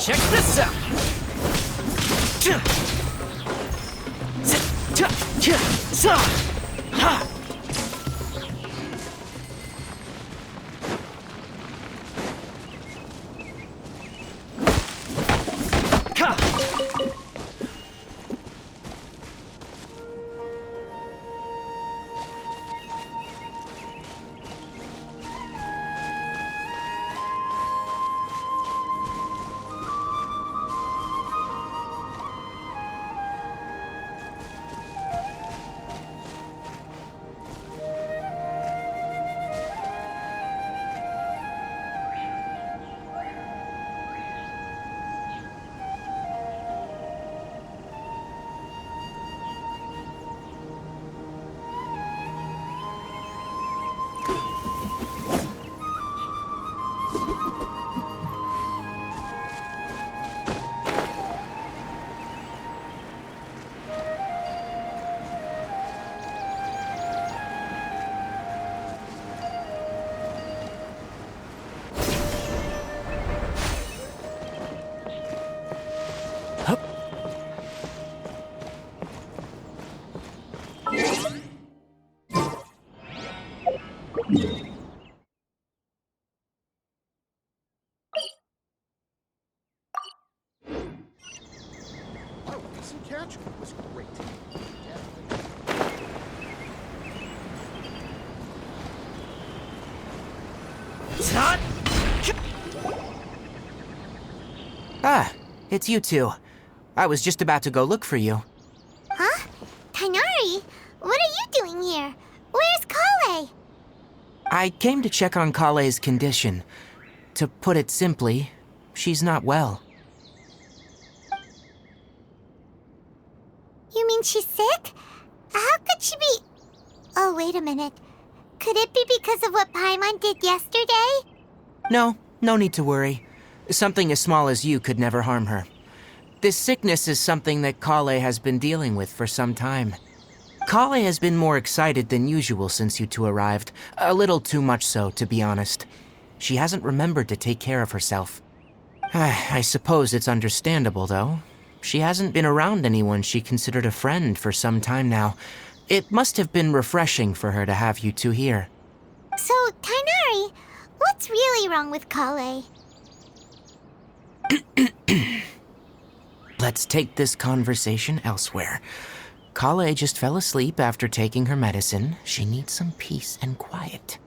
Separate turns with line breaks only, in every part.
Check this out!
Oh, decent catch. It was great.
Ah, it's you two. I was just about to go look for you.
Huh? Tighnari? What are you doing here? Where's Kale?
I came to check on Kale's condition. To put it simply, she's not well.
You mean she's sick? How could she be... Oh, wait a minute. Could it be because of what Paimon did yesterday?
No need to worry. Something as small as you could never harm her. This sickness is something that Kale has been dealing with for some time. Kale has been more excited than usual since you two arrived. A little too much so, to be honest. She hasn't remembered to take care of herself. I suppose it's understandable, though. She hasn't been around anyone she considered a friend for some time now. It must have been refreshing for her to have you two here.
So, Tighnari, what's really wrong with Kale?
Let's take this conversation elsewhere. Kale just fell asleep after taking her medicine. She needs some peace and quiet.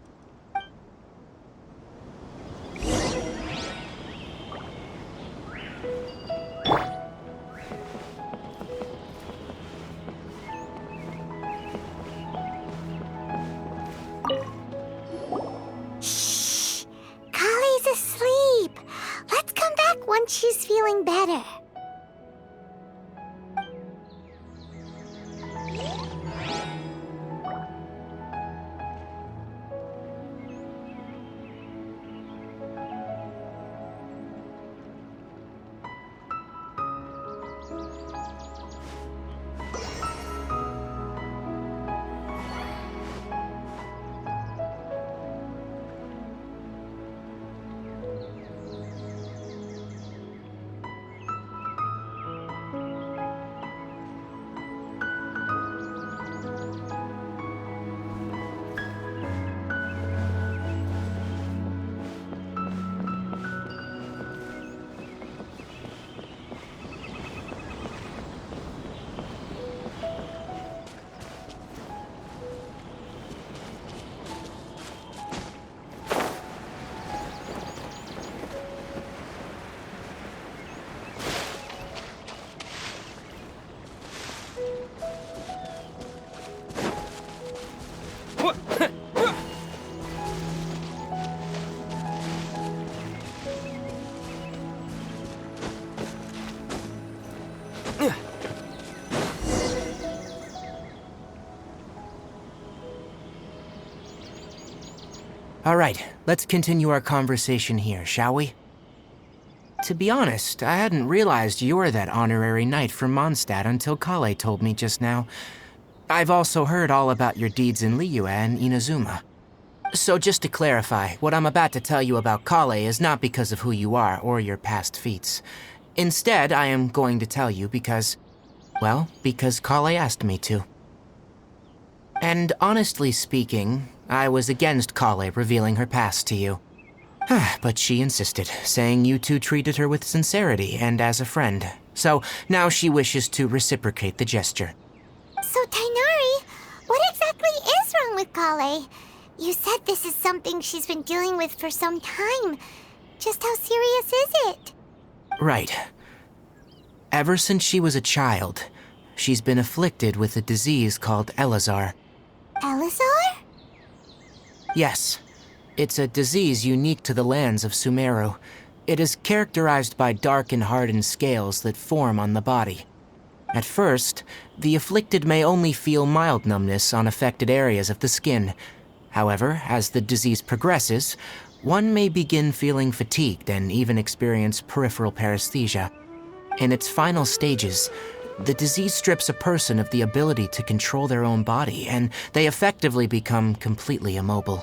Shh! Kale's asleep. Let's come back once she's feeling better.
All right, let's continue our conversation here, shall we? To be honest, I hadn't realized you were that honorary knight from Mondstadt until Kale told me just now. I've also heard all about your deeds in Liyue and Inazuma. So just to clarify, what I'm about to tell you about Kale is not because of who you are or your past feats. Instead, I am going to tell you because Kale asked me to. And honestly speaking, I was against Kale revealing her past to you. But she insisted, saying you two treated her with sincerity and as a friend. So now she wishes to reciprocate the gesture.
So, Tainari, what exactly is wrong with Kale? You said this is something she's been dealing with for some time. Just how serious is it?
Right. Ever since she was a child, she's been afflicted with a disease called Elazar.
Elazar?
Yes. It's a disease unique to the lands of Sumeru. It is characterized by dark and hardened scales that form on the body. At first, the afflicted may only feel mild numbness on affected areas of the skin. However, as the disease progresses, one may begin feeling fatigued and even experience peripheral paresthesia. In its final stages, the disease strips a person of the ability to control their own body, and they effectively become completely immobile.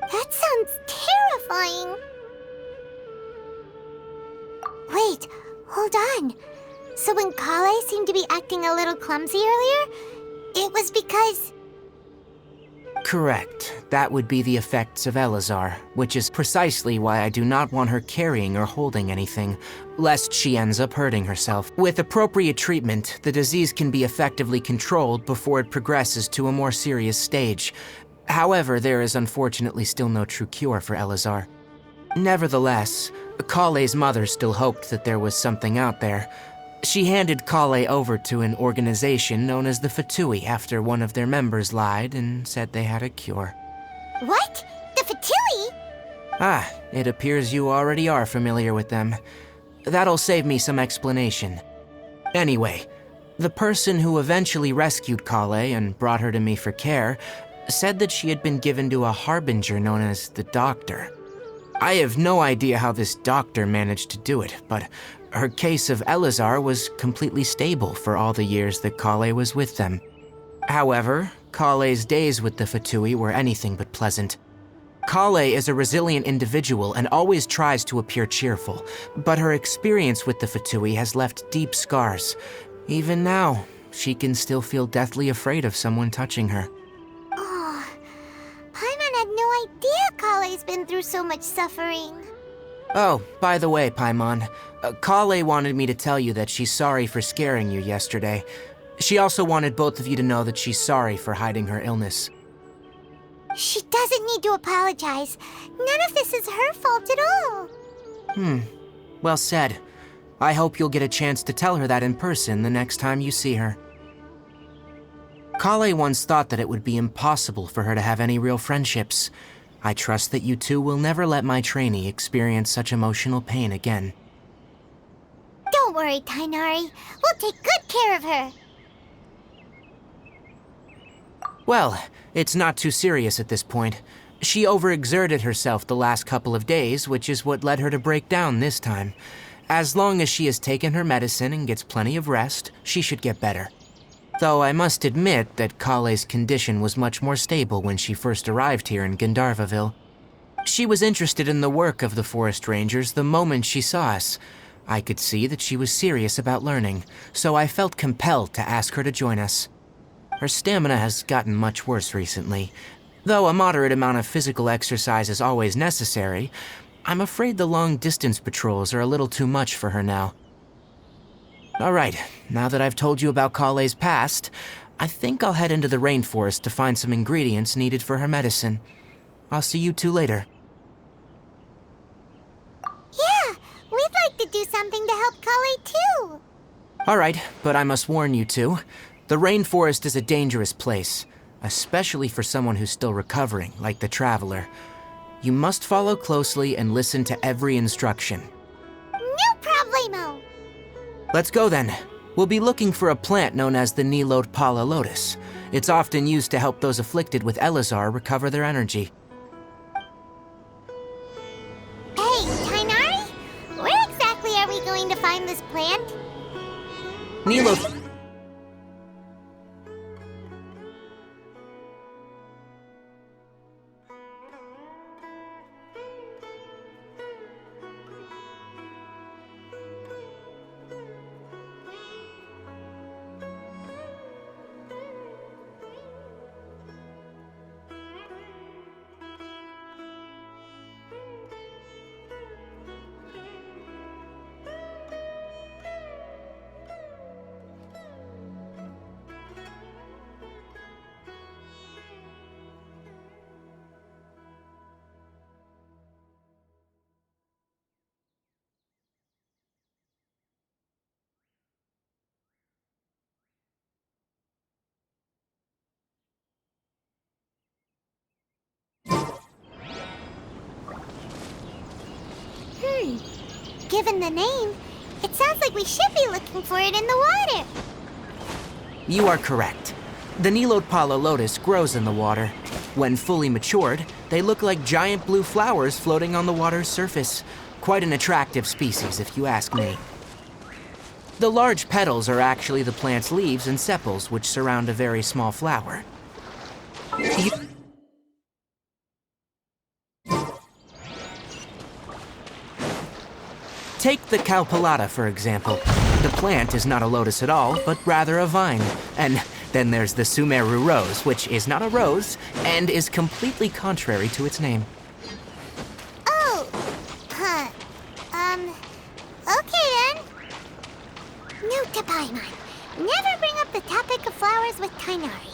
That sounds terrifying. Wait, hold on. So when Kale seemed to be acting a little clumsy earlier, it was because...
Correct. That would be the effects of Elazar, which is precisely why I do not want her carrying or holding anything, lest she ends up hurting herself. With appropriate treatment, the disease can be effectively controlled before it progresses to a more serious stage. However, there is unfortunately still no true cure for Elazar. Nevertheless, Kale's mother still hoped that there was something out there. She handed Kale over to an organization known as the Fatui after one of their members lied and said they had a cure.
What? The Fatui?
It appears you already are familiar with them. That'll save me some explanation. Anyway, the person who eventually rescued Kale and brought her to me for care said that she had been given to a harbinger known as the Doctor. I have no idea how this doctor managed to do it, but her case of Elazar was completely stable for all the years that Kale was with them. However, Kale's days with the Fatui were anything but pleasant. Kale is a resilient individual and always tries to appear cheerful, but her experience with the Fatui has left deep scars. Even now, she can still feel deathly afraid of someone touching her.
Oh, Paimon had no idea Kale's been through so much suffering.
Oh, by the way, Paimon, Kale wanted me to tell you that she's sorry for scaring you yesterday. She also wanted both of you to know that she's sorry for hiding her illness.
She doesn't need to apologize. None of this is her fault at all.
Well said. I hope you'll get a chance to tell her that in person the next time you see her. Kale once thought that it would be impossible for her to have any real friendships. I trust that you two will never let my trainee experience such emotional pain again.
Don't worry, Tainari. We'll take good care of her.
Well, it's not too serious at this point. She overexerted herself the last couple of days, which is what led her to break down this time. As long as she has taken her medicine and gets plenty of rest, she should get better. Though I must admit that Kale's condition was much more stable when she first arrived here in Gandharvaville. She was interested in the work of the forest rangers the moment she saw us. I could see that she was serious about learning, so I felt compelled to ask her to join us. Her stamina has gotten much worse recently. Though a moderate amount of physical exercise is always necessary, I'm afraid the long-distance patrols are a little too much for her now. Alright, now that I've told you about Kale's past, I think I'll head into the rainforest to find some ingredients needed for her medicine. I'll see you two later.
Yeah, we'd like to do something to help Kale too.
Alright, but I must warn you two. The rainforest is a dangerous place, especially for someone who's still recovering, like the Traveler. You must follow closely and listen to every instruction.
No problemo.
Let's go then. We'll be looking for a plant known as the Nilode Pala Lotus. It's often used to help those afflicted with Elazar recover their energy.
Hey, Tainari? Where exactly are we going to find this plant?
Nilode...
given the name, it sounds like we should be looking for it in the water.
You are correct. The Nilotpala lotus grows in the water. When fully matured, they look like giant blue flowers floating on the water's surface. Quite an attractive species, if you ask me. The large petals are actually the plant's leaves and sepals, which surround a very small flower. Take the Cowpelata, for example. The plant is not a lotus at all, but rather a vine. And then there's the Sumeru rose, which is not a rose, and is completely contrary to its name.
Oh, okay then. Note to Paimon. Never bring up the topic of flowers with Tainari.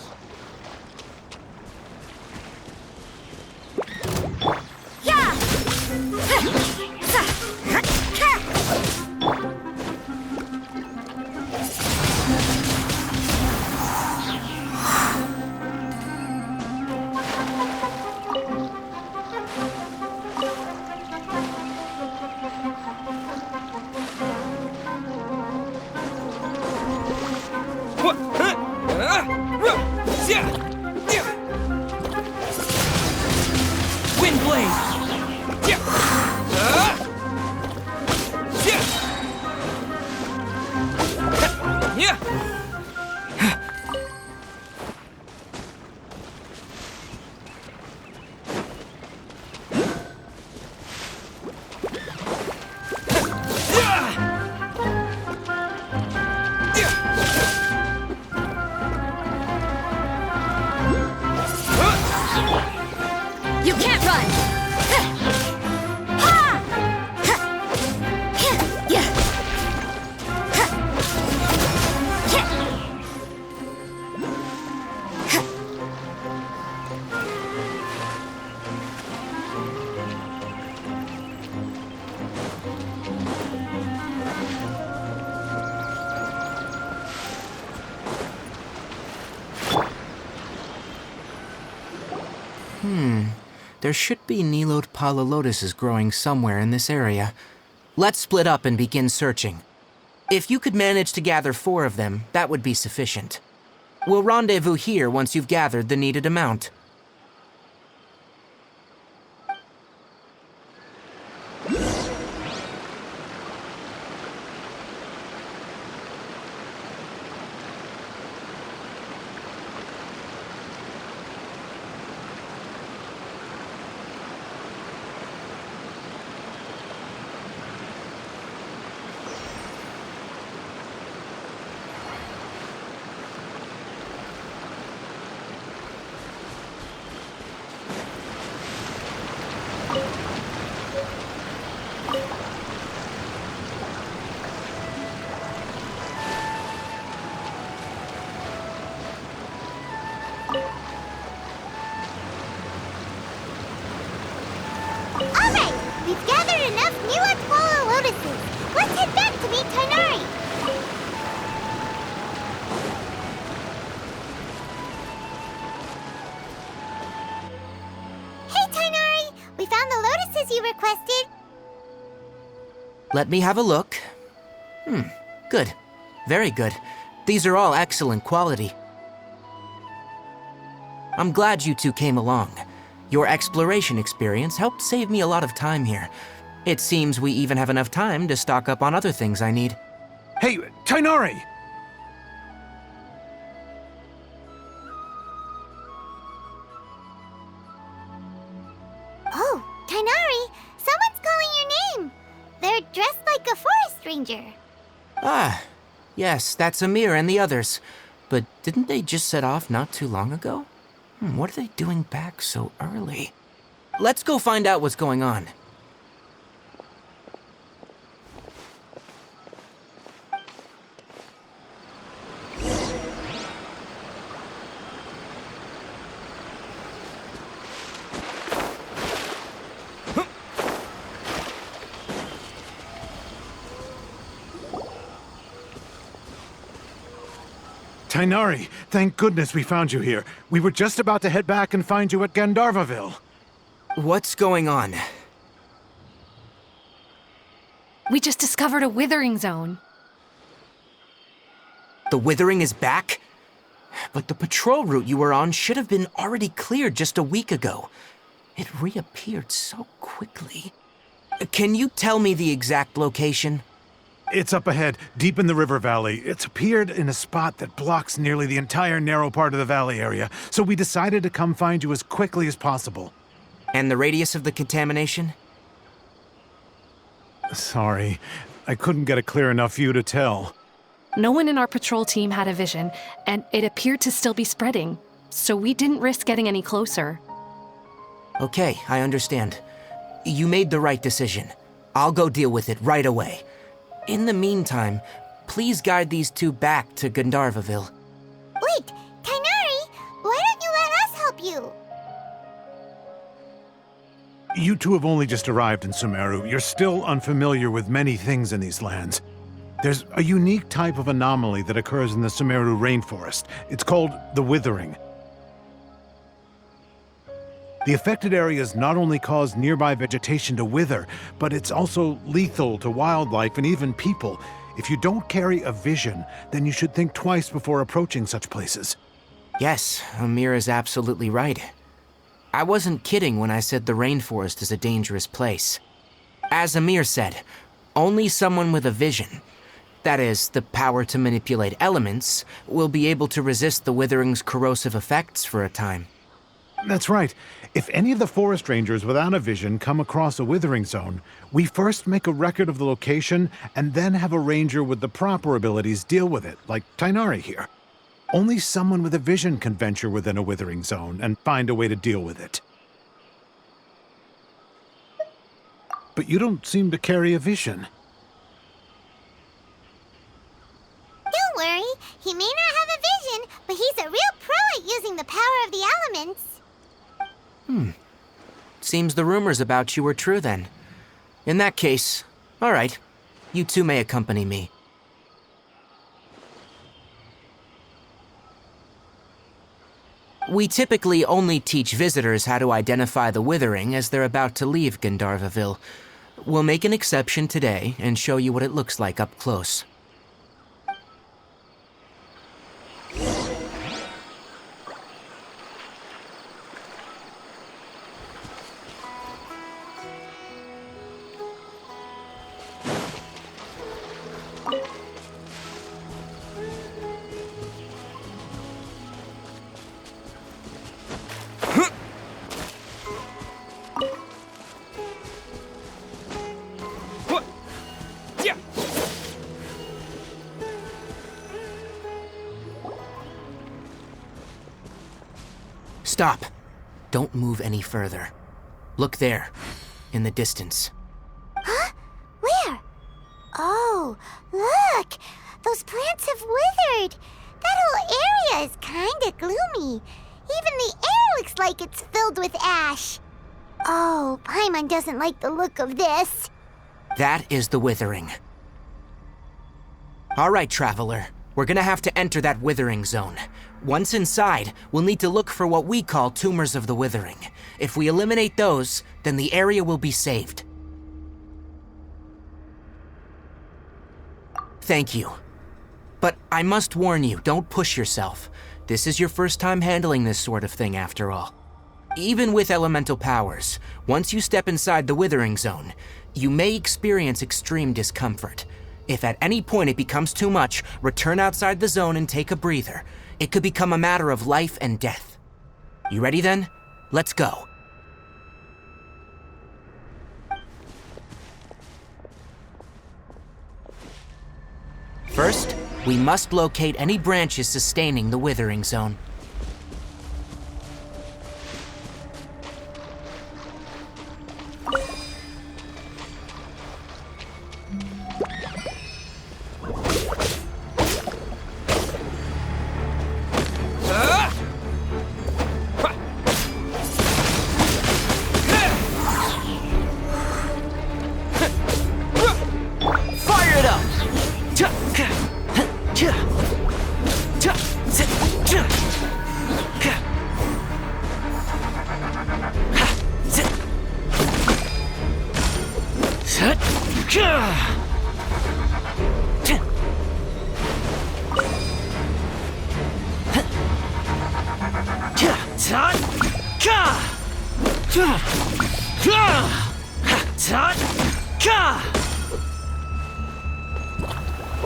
You can't run!
There should be Nilotpala lotuses growing somewhere in this area. Let's split up and begin searching. If you could manage to gather 4 of them, that would be sufficient. We'll rendezvous here once you've gathered the needed amount.
Alright, we've gathered enough Nilotpala lotuses. Let's head back to meet Tainari. Hey Tainari, we found the lotuses you requested.
Let me have a look. Good. Very good. These are all excellent quality. I'm glad you two came along. Your exploration experience helped save me a lot of time here. It seems we even have enough time to stock up on other things I need.
Hey, Tainari!
Oh, Tainari, someone's calling your name. They're dressed like a forest ranger.
Ah, yes, that's Amir and the others. But didn't they just set off not too long ago? What are they doing back so early? Let's go find out what's going on.
Tainari, thank goodness we found you here. We were just about to head back and find you at Gandharvaville.
What's going on?
We just discovered a withering zone.
The withering is back? But the patrol route you were on should have been already cleared just a week ago. It reappeared so quickly. Can you tell me the exact location?
It's up ahead, deep in the river valley. It's appeared in a spot that blocks nearly the entire narrow part of the valley area, so we decided to come find you as quickly as possible.
And the radius of the contamination?
Sorry, I couldn't get a clear enough view to tell.
No one in our patrol team had a vision, and it appeared to still be spreading, so we didn't risk getting any closer.
Okay, I understand. You made the right decision. I'll go deal with it right away. In the meantime, please guide these two back to Gandharvaville.
Wait, Kainari, why don't you let us help you?
You two have only just arrived in Sumeru. You're still unfamiliar with many things in these lands. There's a unique type of anomaly that occurs in the Sumeru rainforest. It's called the withering. The affected areas not only cause nearby vegetation to wither, but it's also lethal to wildlife and even people. If you don't carry a vision, then you should think twice before approaching such places.
Yes, Amir is absolutely right. I wasn't kidding when I said the rainforest is a dangerous place. As Amir said, only someone with a vision, that is, the power to manipulate elements, will be able to resist the withering's corrosive effects for a time.
That's right. If any of the forest rangers without a vision come across a withering zone, we first make a record of the location and then have a ranger with the proper abilities deal with it, like Tainari here. Only someone with a vision can venture within a withering zone and find a way to deal with it. But you don't seem to carry a vision.
Don't worry, he may not have a vision, but he's a real pro at using the power of the elements.
Seems the rumors about you were true then. In that case, all right, you two may accompany me. We typically only teach visitors how to identify the withering as they're about to leave Gandharvaville. We'll make an exception today and show you what it looks like up close. Stop. Don't move any further. Look there, in the distance.
Huh? Where? Oh, look! Those plants have withered! That whole area is kinda gloomy. Even the air looks like it's filled with ash. Oh, Paimon doesn't like the look of this.
That is the withering. All right, traveler. We're gonna have to enter that withering zone. Once inside, we'll need to look for what we call tumors of the withering. If we eliminate those, then the area will be saved. Thank you. But I must warn you, don't push yourself. This is your first time handling this sort of thing, after all. Even with elemental powers, once you step inside the withering zone, you may experience extreme discomfort. If at any point it becomes too much, return outside the zone and take a breather. It could become a matter of life and death. You ready then? Let's go. First, we must locate any branches sustaining the withering zone.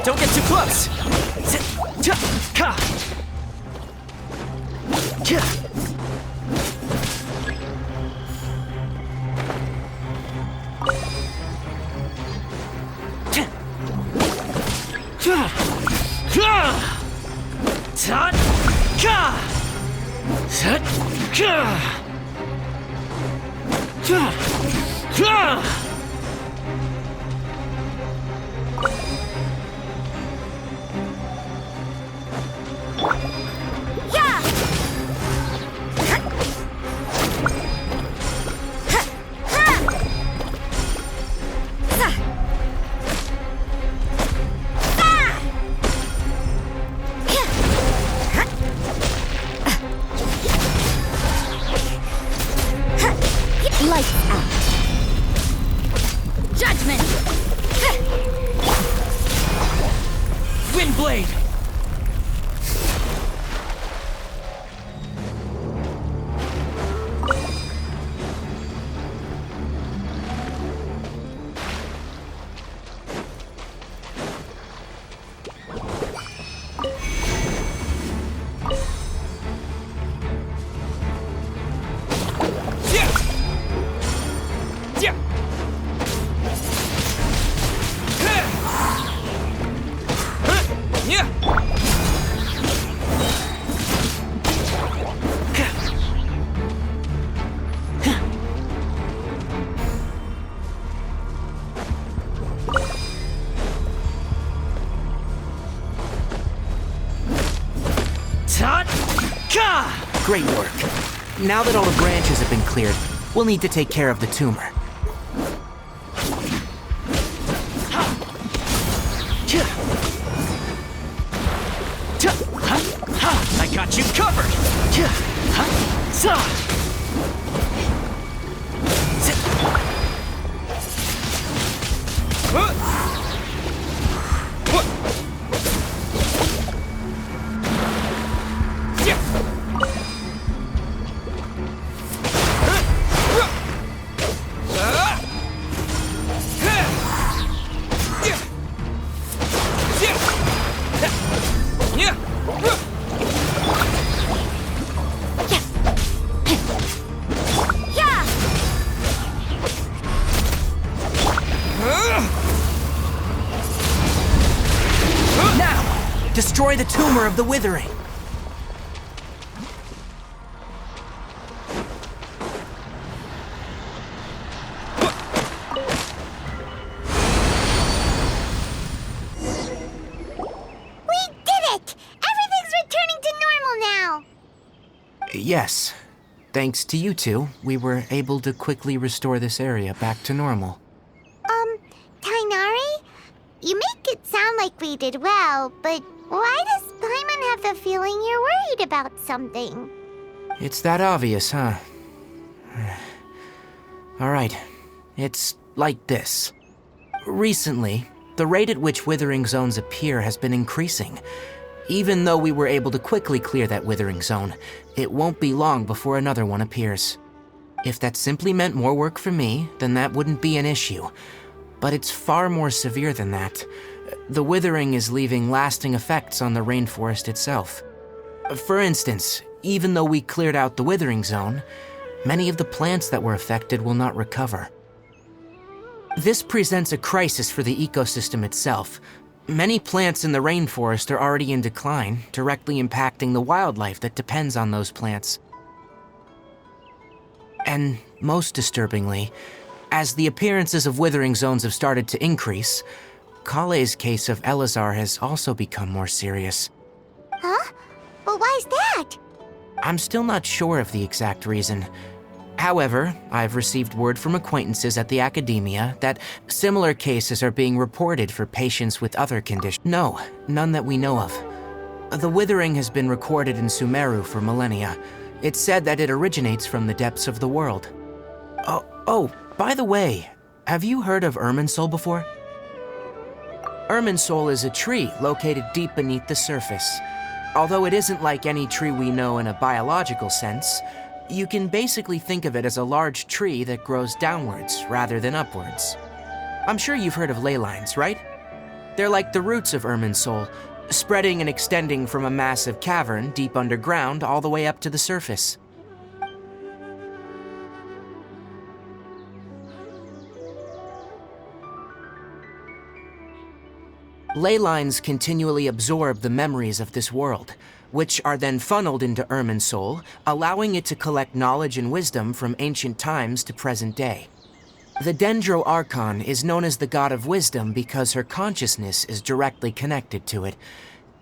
Don't get too close!
Lights out. Judgment!
Windblade! Great work. Now that all the branches have been cleared, we'll need to take care of the tumor. I got you covered! Destroy the tumor of the withering.
We did it! Everything's returning to normal now!
Yes. Thanks to you two, we were able to quickly restore this area back to normal.
Tainari? You make it sound like we did well, but why does Paimon have the feeling you're worried about something?
It's that obvious, huh? Alright, it's like this. Recently, the rate at which withering zones appear has been increasing. Even though we were able to quickly clear that withering zone, it won't be long before another one appears. If that simply meant more work for me, then that wouldn't be an issue. But it's far more severe than that. The withering is leaving lasting effects on the rainforest itself. For instance, even though we cleared out the withering zone, many of the plants that were affected will not recover. This presents a crisis for the ecosystem itself. Many plants in the rainforest are already in decline, directly impacting the wildlife that depends on those plants. And most disturbingly, as the appearances of withering zones have started to increase, Kale's case of Elazar has also become more serious.
Huh? But why's that?
I'm still not sure of the exact reason. However, I've received word from acquaintances at the academia that similar cases are being reported for patients with other conditions. No, none that we know of. The withering has been recorded in Sumeru for millennia. It's said that it originates from the depths of the world. Oh, by the way, have you heard of Irminsul before? Irminsul is a tree located deep beneath the surface. Although it isn't like any tree we know in a biological sense, you can basically think of it as a large tree that grows downwards rather than upwards. I'm sure you've heard of ley lines, right? They're like the roots of Irminsul, spreading and extending from a massive cavern deep underground all the way up to the surface. Ley lines continually absorb the memories of this world, which are then funneled into Irminsul, allowing it to collect knowledge and wisdom from ancient times to present day. The Dendro Archon is known as the god of wisdom because her consciousness is directly connected to it.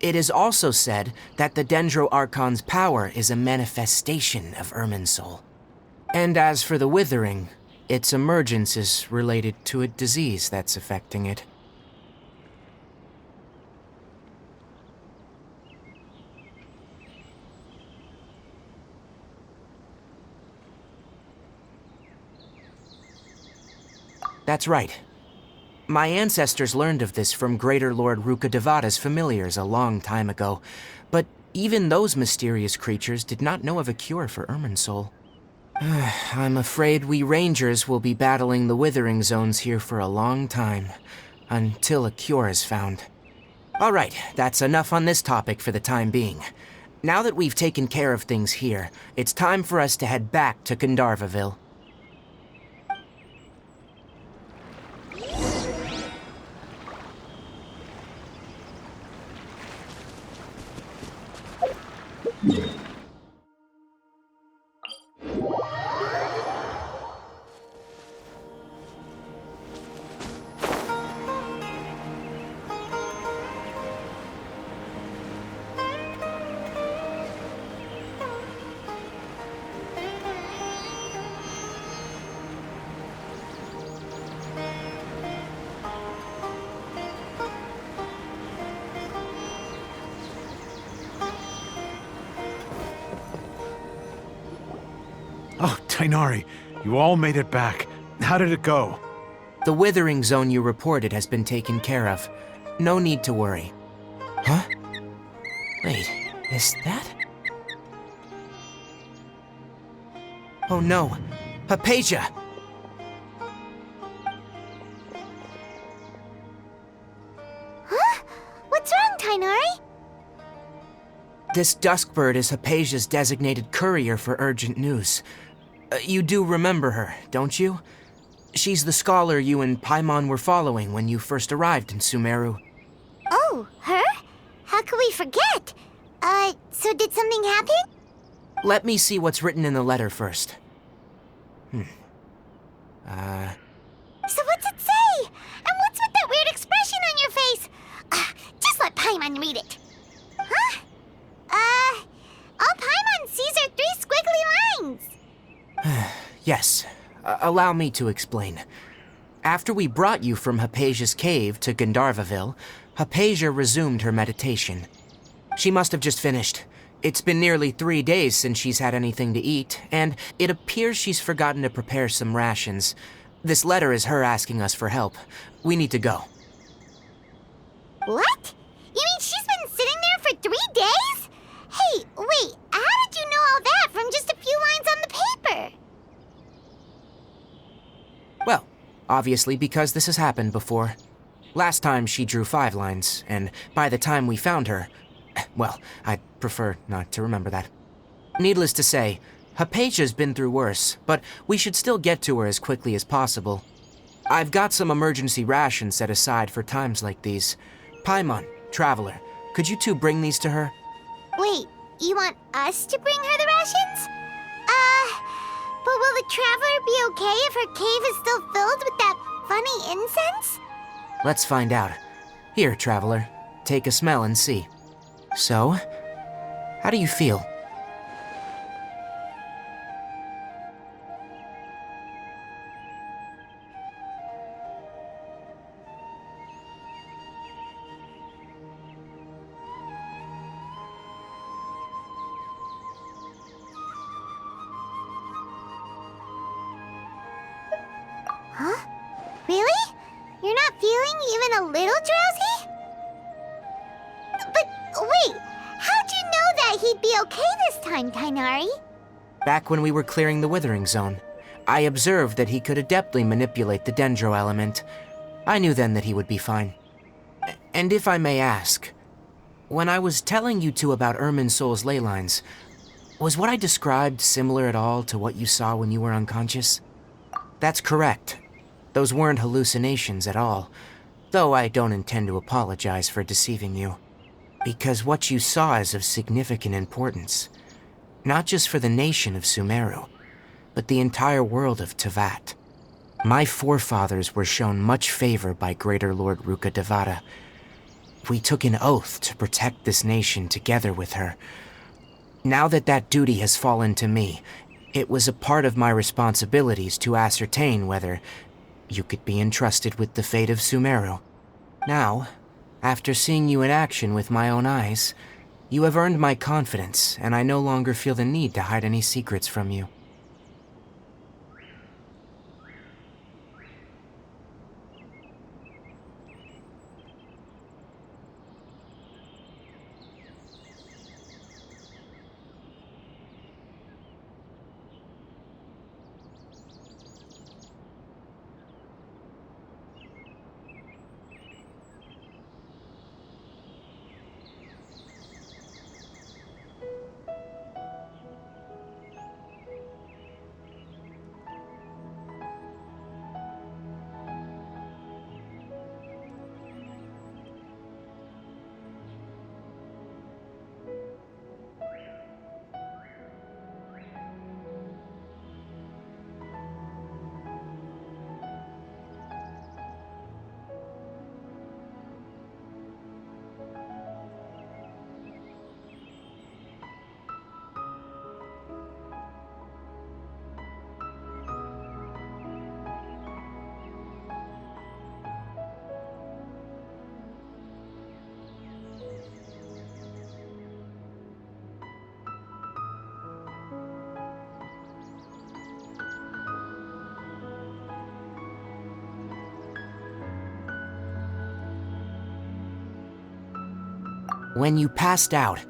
It is also said that the Dendro Archon's power is a manifestation of Irminsul. And as for the Withering, its emergence is related to a disease that's affecting it. That's right. My ancestors learned of this from Greater Lord Rukkhadevata's familiars a long time ago, but even those mysterious creatures did not know of a cure for Irminsul. I'm afraid we Rangers will be battling the Withering Zones here for a long time, until a cure is found. Alright, that's enough on this topic for the time being. Now that we've taken care of things here, it's time for us to head back to Gandharvaville.
Oh, Tainari, you all made it back. How did it go?
The Withering Zone you reported has been taken care of. No need to worry. Huh? Wait, is that? Oh no, Hypatia!
Huh? What's wrong, Tainari?
This Duskbird is Hypatia's designated courier for urgent news. You do remember her, don't you? She's the scholar you and Paimon were following when you first arrived in Sumeru.
Oh, her? How could we forget? So did something happen?
Let me see what's written in the letter first.
So what's it say? And what's with that weird expression on your face? Just let Paimon read it. Huh? All Paimon sees are 3 squiggly lines.
Yes, allow me to explain. After we brought you from Hypatia's cave to Gandharvaville, Hypatia resumed her meditation. She must have just finished. It's been nearly 3 days since she's had anything to eat, and it appears she's forgotten to prepare some rations. This letter is her asking us for help. We need to go.
What? You mean she's been sitting there for 3 days? Hey, wait, how did you know all that from just a few lines on the paper?
Well, obviously because this has happened before. Last time she drew 5 lines, and by the time we found her, well, I'd prefer not to remember that. Needless to say, Hypatia's been through worse, but we should still get to her as quickly as possible. I've got some emergency rations set aside for times like these. Paimon, Traveler, could you two bring these to her?
Wait, you want us to bring her the rations? But will the Traveler be okay if her cave is still filled with that funny incense?
Let's find out. Here, Traveler, take a smell and see. So, how do you feel?
Huh? Really? You're not feeling even a little drowsy? But wait, how'd you he'd be okay this time, Tainari?
Back when we were clearing the Withering Zone, I observed that he could adeptly manipulate the Dendro element. I knew then that he would be fine. And if I may ask, when I was telling you two about Irminsul's ley lines, was what I described similar at all to what you saw when you were unconscious? That's correct. Those weren't hallucinations at all, though I don't intend to apologize for deceiving you. Because what you saw is of significant importance, not just for the nation of Sumeru, but the entire world of Teyvat. My forefathers were shown much favor by Greater Lord Ruka Devata. We took an oath to protect this nation together with her. Now that that duty has fallen to me, it was a part of my responsibilities to ascertain whether you could be entrusted with the fate of Sumeru. Now, after seeing you in action with my own eyes, you have earned my confidence, and I no longer feel the need to hide any secrets from you. When you passed out,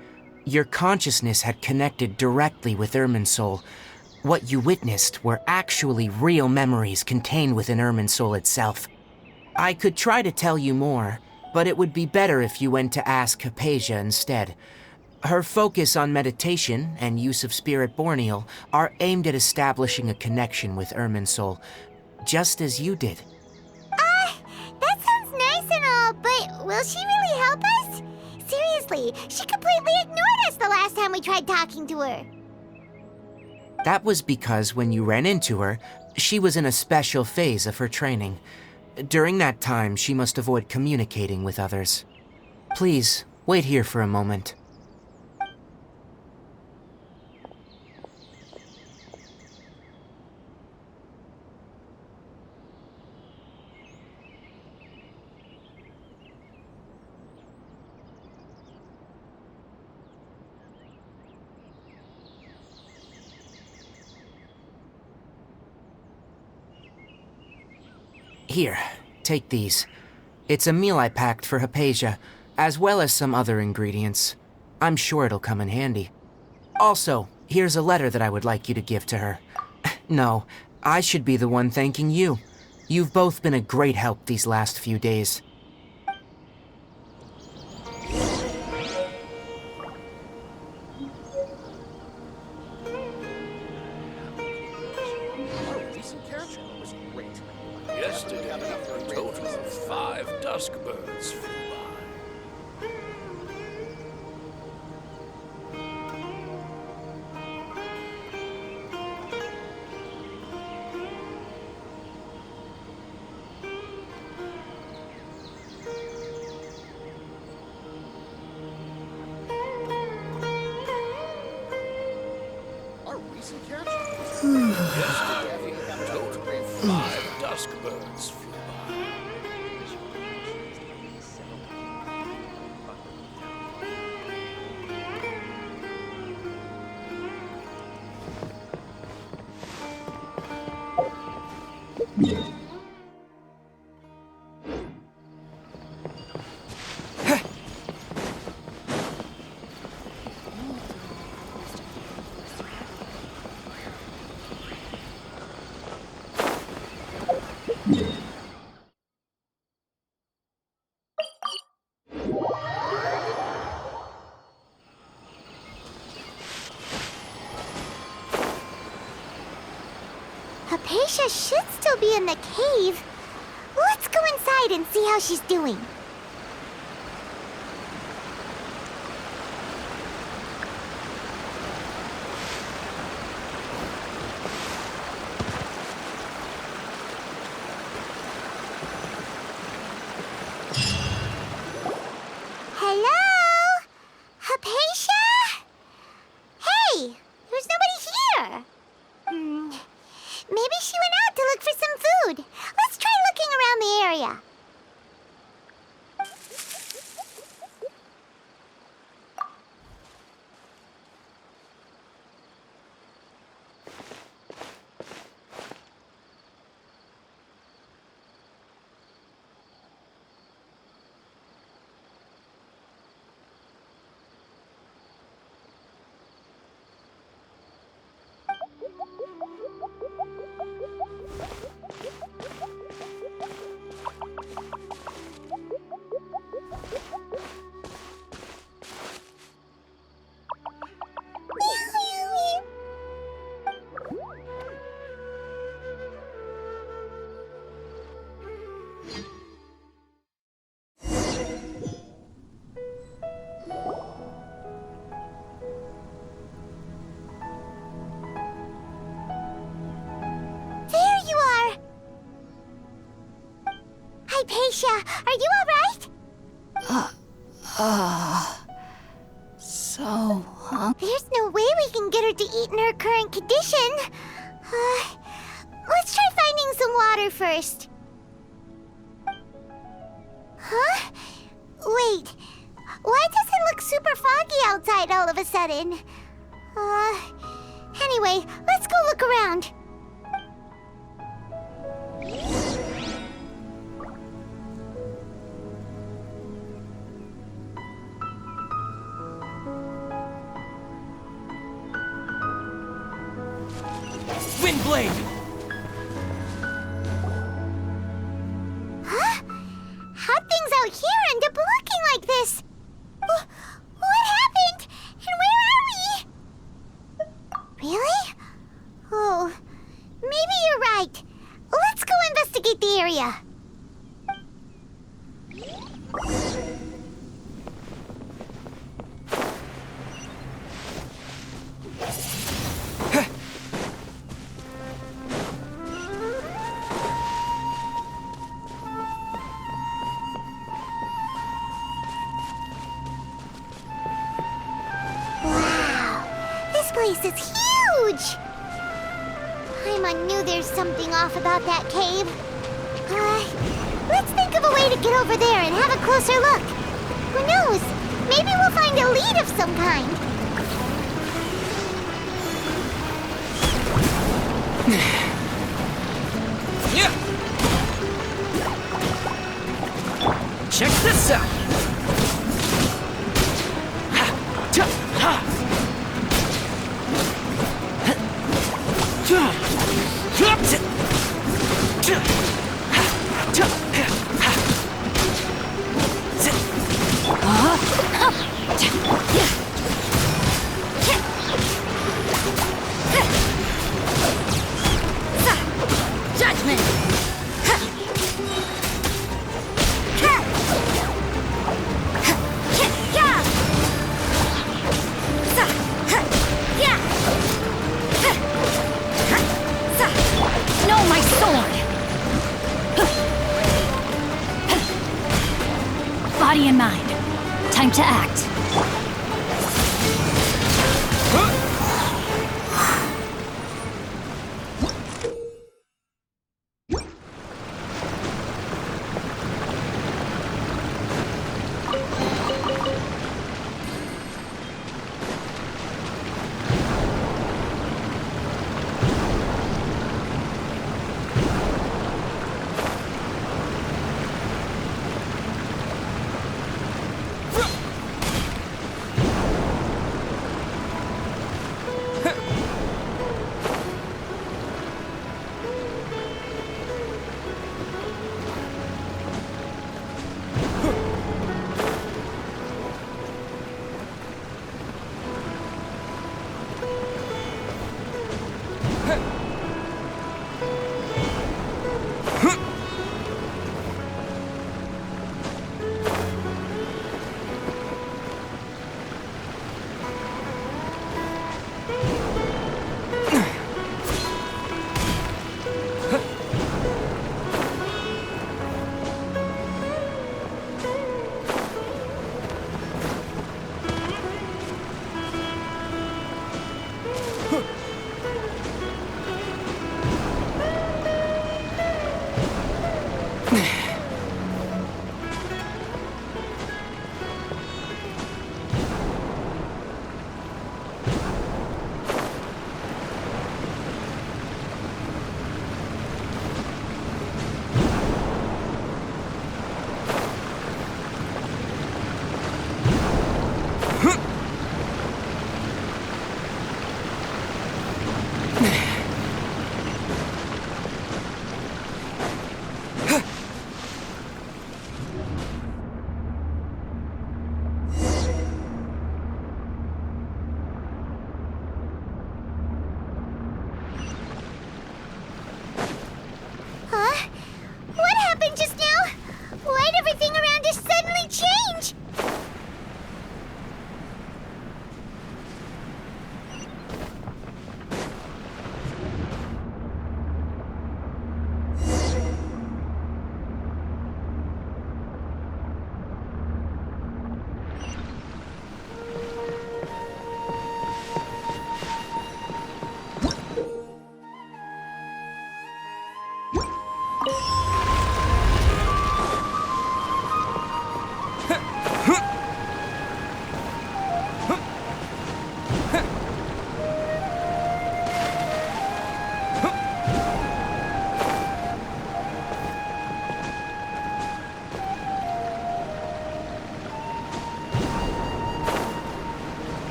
your consciousness had connected directly with Irminsul. What you witnessed were actually real memories contained within Irminsul itself. I could try to tell you more, but it would be better if you went to ask Hypatia instead. Her focus on meditation and use of Spirit Borneal are aimed at establishing a connection with Irminsul, just as you did.
That sounds nice and all, but will she really help us? Seriously, she completely ignored us the last time we tried talking to her.
That was because when you ran into her, she was in a special phase of her training. During that time, she must avoid communicating with others. Please, wait here for a moment. Here, take these. It's a meal I packed for Hypatia, as well as some other ingredients. I'm sure it'll come in handy. Also, here's a letter that I would like you to give to her. No, I should be the one thanking you. You've both been a great help these last few days.
Yesterday, a total of 5 dusk birds flew by.
Our recent capture.
Yesterday, a total of 5 dusk birds flew by.
Hypatia should still be in the cave. Let's go inside and see how she's doing. Hello? Hypatia? Hey, there's nobody here. Maybe she went out to look for some food. Let's try looking around the area. Hypatia, are you alright?
So
There's no way we can get her to eat in her current condition. Let's try finding some water first. Huh? Wait, why does it look super foggy outside all of a sudden? Anyway, let's go look around.
Windblade!
Huh? How'd things out here end up looking like this? What happened? And where are we? Really? Oh, maybe you're right. Let's go investigate the area. This place is huge! I knew there's something off about that cave. Let's think of a way to get over there and have a closer look. Who knows? Maybe we'll find a lead of some kind.
Check this out!
judgment. No, my sword! Body and mind. Time to act.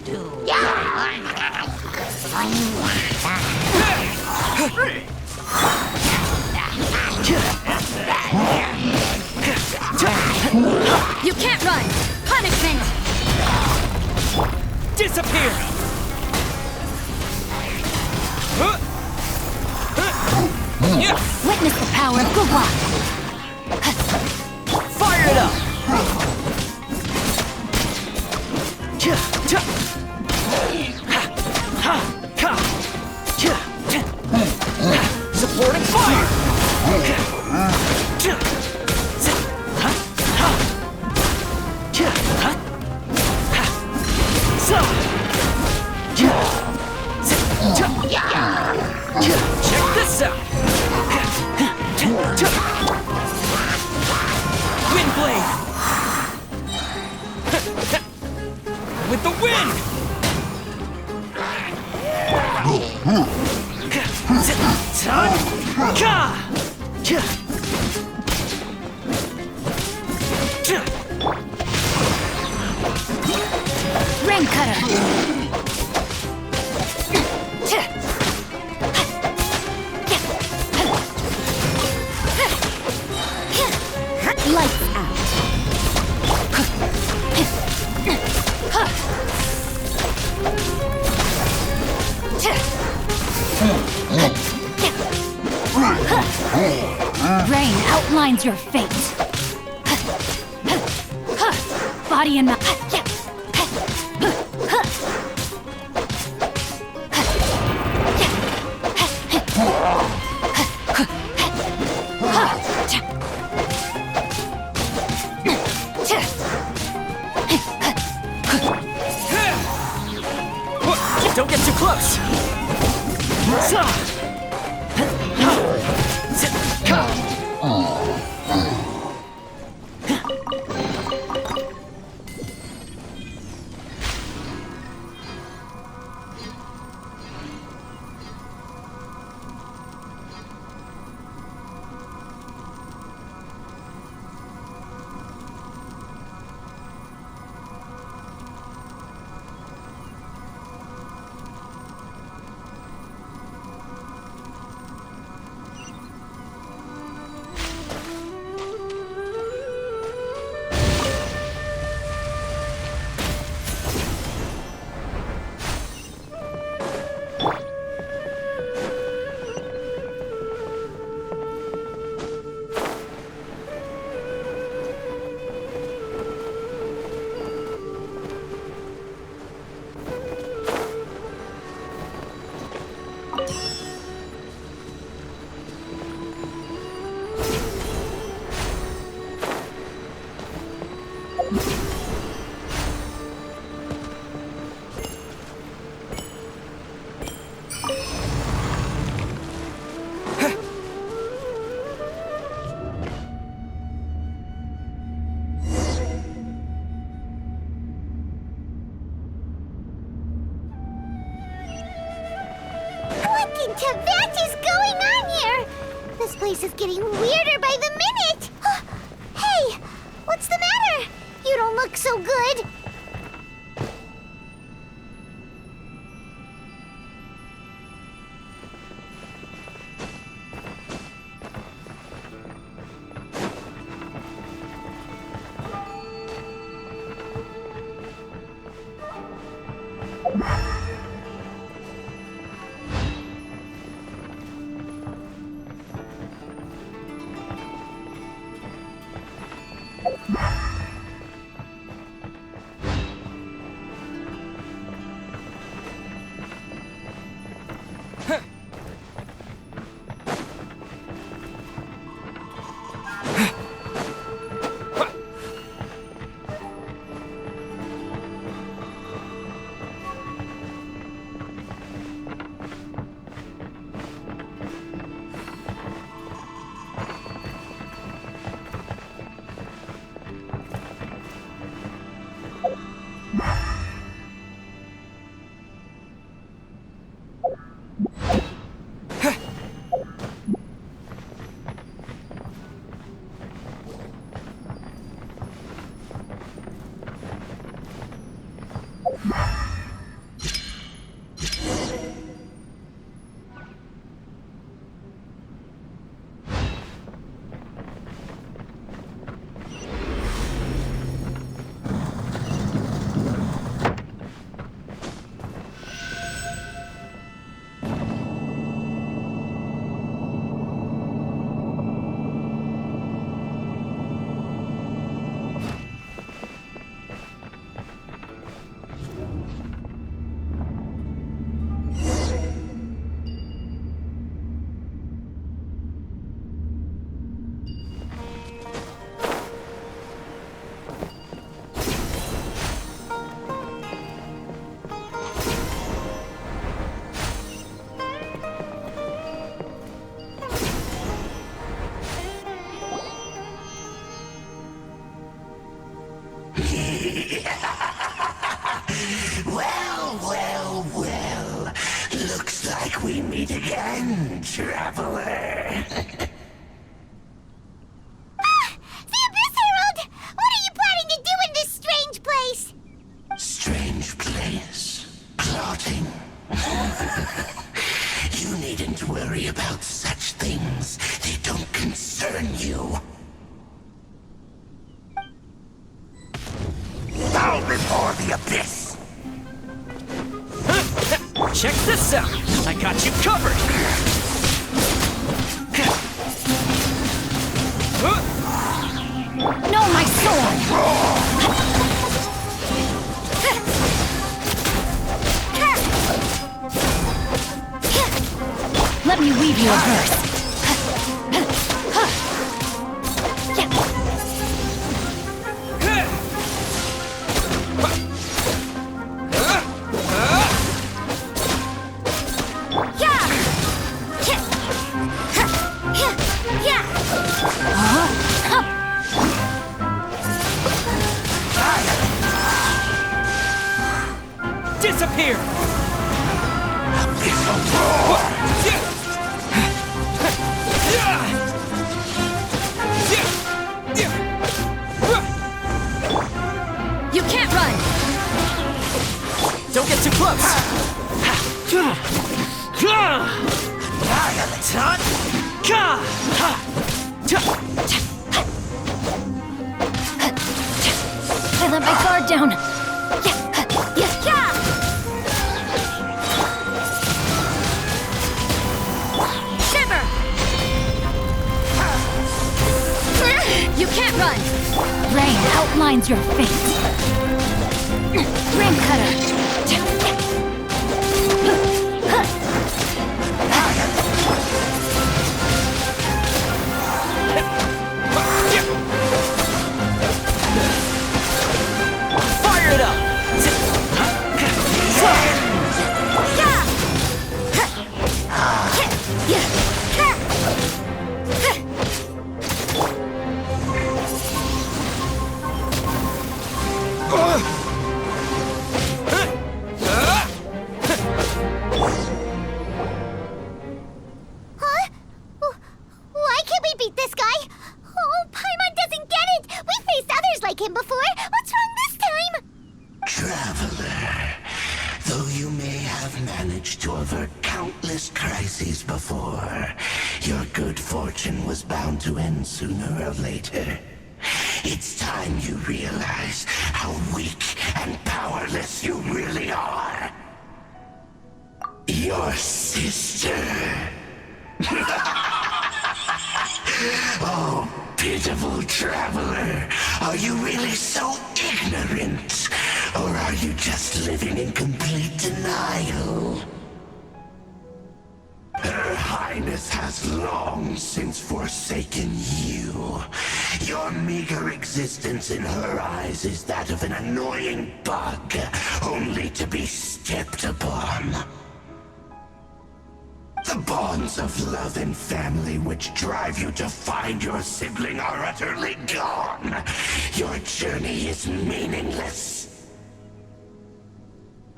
You can't run! Punishment!
Disappear!
Witness the power of Gugwa!
Fire it up! Supporting fire! Check this out! Wind blade! With the wind!
Rain cutter! Lights out! Rain outlines your fate. Body and mind.
Don't get too close!
What is going on here? This place is getting weirder by the minute. Hey, what's the matter? You don't look so good.
Well. Looks like we meet again, traveler.
The Abyss Herald! What are you planning to do in this strange place?
Strange place. Plotting. You needn't worry about such things. They don't concern you. Bow before the Abyss!
Check this out! I got you covered!
No, my sword! Let me weave you a verse.
Disappear!
You can't run!
Don't get too close!
I let my guard down. Shiver! You can't run! Rain outlines your fate. Ring cutter!
Fire it up!
Huh? Why can't we beat this guy? Oh, Paimon doesn't get it! We faced others like him before! What's wrong this time?
Traveler, though you may have managed to avert countless crises before, your good fortune was bound to end sooner or later. It's time you realize how weak and powerless you really are. Your sister. Oh, pitiful traveler. Are you really so ignorant? Or are you just living in complete denial? Her Highness has long since forsaken you. Your meager existence in her eyes is that of an annoying bug, only to be stepped upon. The bonds of love and family which drive you to find your sibling are utterly gone. Your journey is meaningless.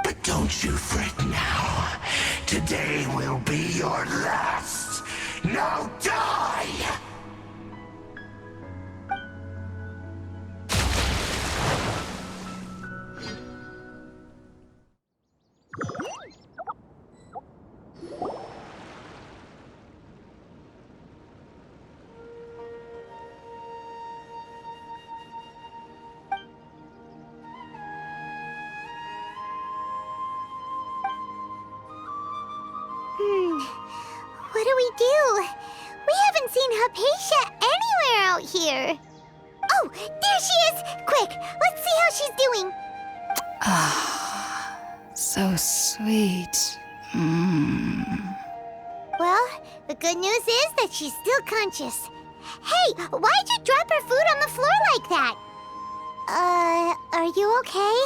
But don't you fret now. Today will be your last. Now die!
What do we do? We haven't seen Hypatia anywhere out here. Oh, there she is! Quick, let's see how she's doing.
So sweet.
Well, the good news is that she's still conscious. Hey, why'd you drop her food on the floor like that? Are you okay?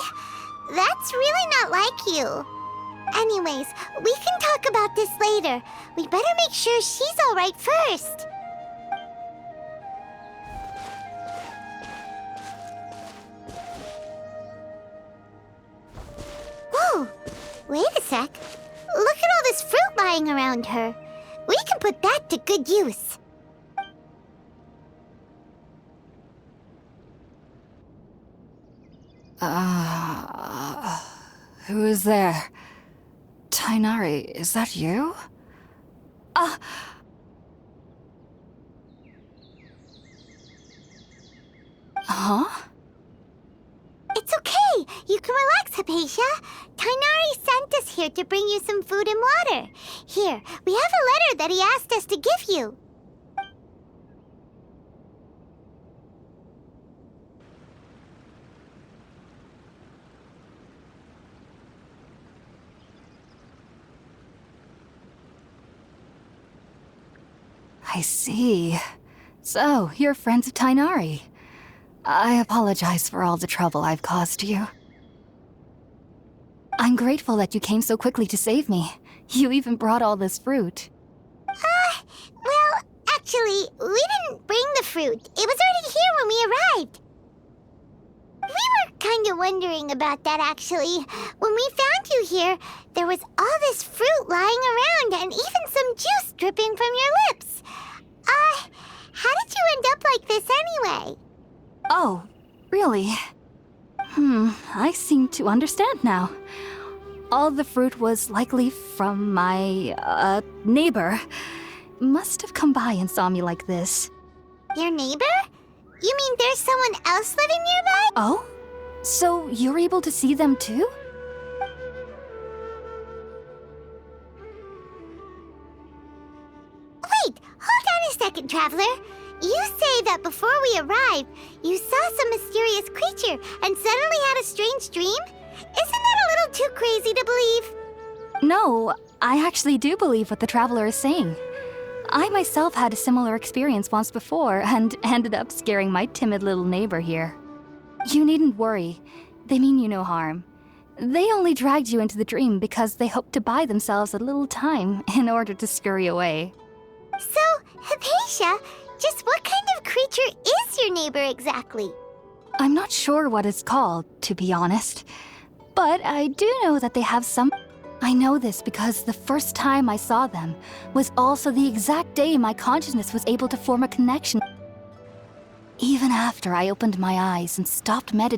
That's really not like you. Anyways, we can talk about this later. We better make sure she's all right first. Oh, wait a sec. Look at all this fruit lying around her. We can put that to good use.
Who is there? Tainari, is that you? Huh?
It's okay. You can relax, Hypatia. Tainari sent us here to bring you some food and water. Here, we have a letter that he asked us to give you.
I see. So, you're friends of Tainari. I apologize for all the trouble I've caused you. I'm grateful that you came so quickly to save me. You even brought all this fruit.
Well, actually, we didn't bring the fruit. It was already here when we arrived. We were kind of wondering about that, actually. When we found you here, there was all this fruit lying around and even some juice dripping from your lips. How did you end up like this anyway?
Oh, really? I seem to understand now. All the fruit was likely from my, neighbor. Must have come by and saw me like this.
Your neighbor? You mean there's someone else living nearby?
Oh? So you're able to see them too?
Wait, hold on a second, Traveler. You say that before we arrived, you saw some mysterious creature and suddenly had a strange dream? Isn't that a little too crazy to believe?
No, I actually do believe what the traveler is saying. I myself had a similar experience once before and ended up scaring my timid little neighbor here. You needn't worry. They mean you no harm. They only dragged you into the dream because they hoped to buy themselves a little time in order to scurry away.
So, Hypatia, just what kind of creature is your neighbor exactly?
I'm not sure what it's called, to be honest. But I do know that they have some... I know this because the first time I saw them was also the exact day my consciousness was able to form a connection. Even after I opened my eyes and stopped meditating,